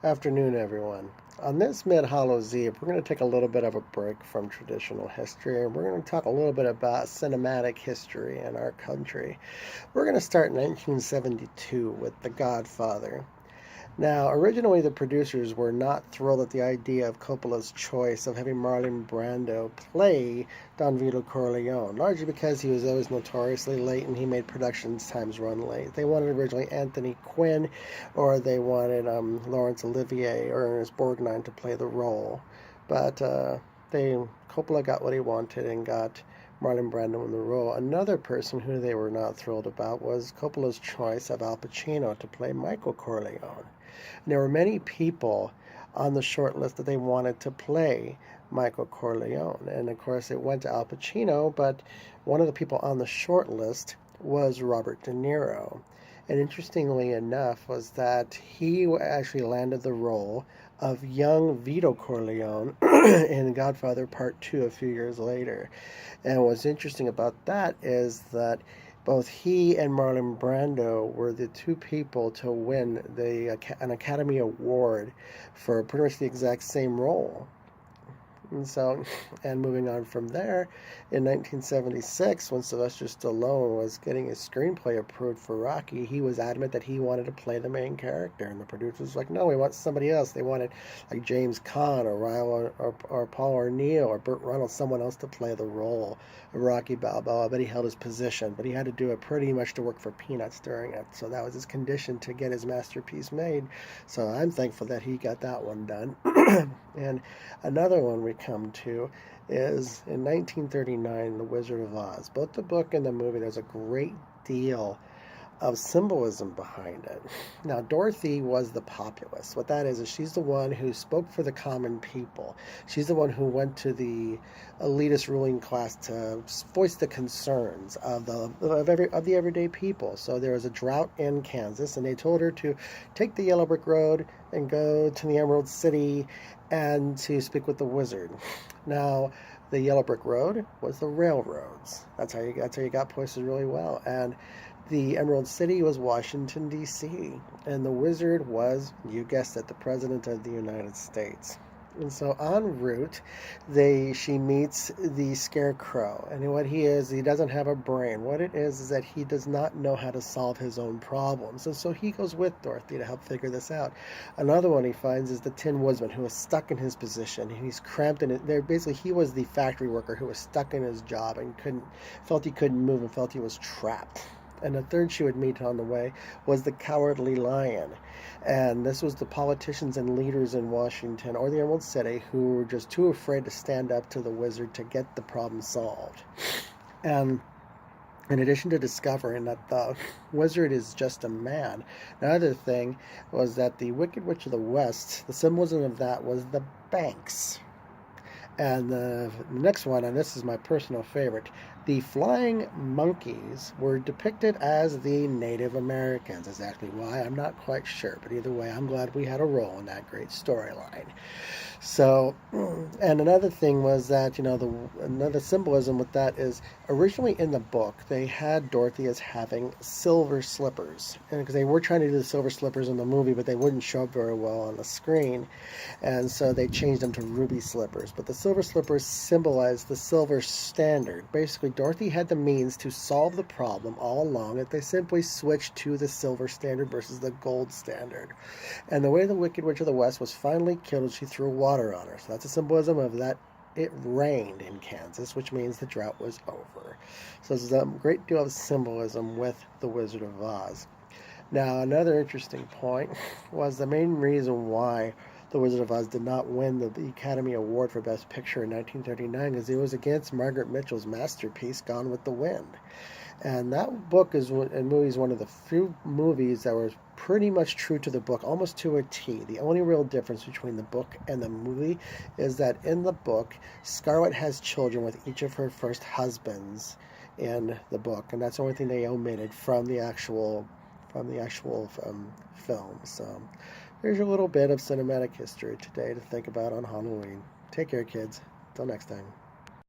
Afternoon, everyone. On this Mid-Hallows Eve, we're going to take a little bit of a break from traditional history and we're going to talk a little bit about cinematic history in our country. We're going to start in 1972 with The Godfather. Now, originally, the producers were not thrilled at the idea of Coppola's choice of having Marlon Brando play Don Vito Corleone, largely because he was always notoriously late and he made production times run late. They wanted originally Anthony Quinn, or they wanted Laurence Olivier or Ernest Borgnine to play the role, but Coppola got what he wanted and got Marlon Brando in the role. Another person who they were not thrilled about was Coppola's choice of Al Pacino to play Michael Corleone. And there were many people on the short list that they wanted to play Michael Corleone. And of course, it went to Al Pacino, but one of the people on the short list was Robert De Niro. And interestingly enough, was that he actually landed the role of young Vito Corleone in Godfather Part 2 a few years later. And what's interesting about that is that both he and Marlon Brando were the two people to win an Academy Award for pretty much the exact same role. And moving on from there, in 1976, when Sylvester Stallone was getting his screenplay approved for Rocky, he was adamant that he wanted to play the main character, and the producers were like, no, we want somebody else. They wanted like James Caan or Paul O'Neill or Burt Reynolds, someone else to play the role of Rocky Balboa, but he held his position. But he had to do it pretty much to work for peanuts during it, so that was his condition to get his masterpiece made. So I'm thankful that he got that one done. And another one we come to is in 1939, The Wizard of Oz. Both the book and the movie, there's a great deal of symbolism behind it. Now, Dorothy was the populace. What that is she's the one who spoke for the common people. She's the one who went to the elitist ruling class to voice the concerns of the everyday people. So there was a drought in Kansas, and they told her to take the Yellow Brick Road and go to the Emerald City and to speak with the wizard. Now, the Yellow Brick Road was the railroads. That's how you got places really well. And the Emerald City was Washington, D.C., and the wizard was, you guessed it, the President of the United States. And so en route, she meets the Scarecrow, and what he is, he doesn't have a brain. What it is that he does not know how to solve his own problems, and so he goes with Dorothy to help figure this out. Another one he finds is the Tin Woodman, who is stuck in his position, and he's cramped in it. There, basically, he was the factory worker who was stuck in his job and felt he couldn't move and felt he was trapped. And the third she would meet on the way was the Cowardly Lion. And this was the politicians and leaders in Washington or the Emerald City who were just too afraid to stand up to the wizard to get the problem solved. And in addition to discovering that the wizard is just a man, another thing was that the Wicked Witch of the West, the symbolism of that was the banks. And the next one, and this is my personal favorite, the flying monkeys were depicted as the Native Americans. Exactly why, I'm not quite sure. But either way, I'm glad we had a role in that great storyline. So, and another thing was that, another symbolism with that is originally in the book, they had Dorothy as having silver slippers. And because they were trying to do the silver slippers in the movie, but they wouldn't show up very well on the screen. And so they changed them to ruby slippers. But the silver slippers symbolized the silver standard. Basically, Dorothy had the means to solve the problem all along if they simply switched to the silver standard versus the gold standard. And the way the Wicked Witch of the West was finally killed, she threw water on her. So that's a symbolism of that. It rained in Kansas, which means the drought was over. So there's a great deal of symbolism with the Wizard of Oz. Now, another interesting point was the main reason why the Wizard of Oz did not win the Academy Award for Best Picture in 1939 is it was against Margaret Mitchell's masterpiece, Gone with the Wind. And that book and movie is one of the few movies that were pretty much true to the book, almost to a T. The only real difference between the book and the movie is that in the book, Scarlett has children with each of her first husbands in the book, and that's the only thing they omitted from the actual film. So there's a little bit of cinematic history today to think about on Halloween. Take care, kids. Till next time.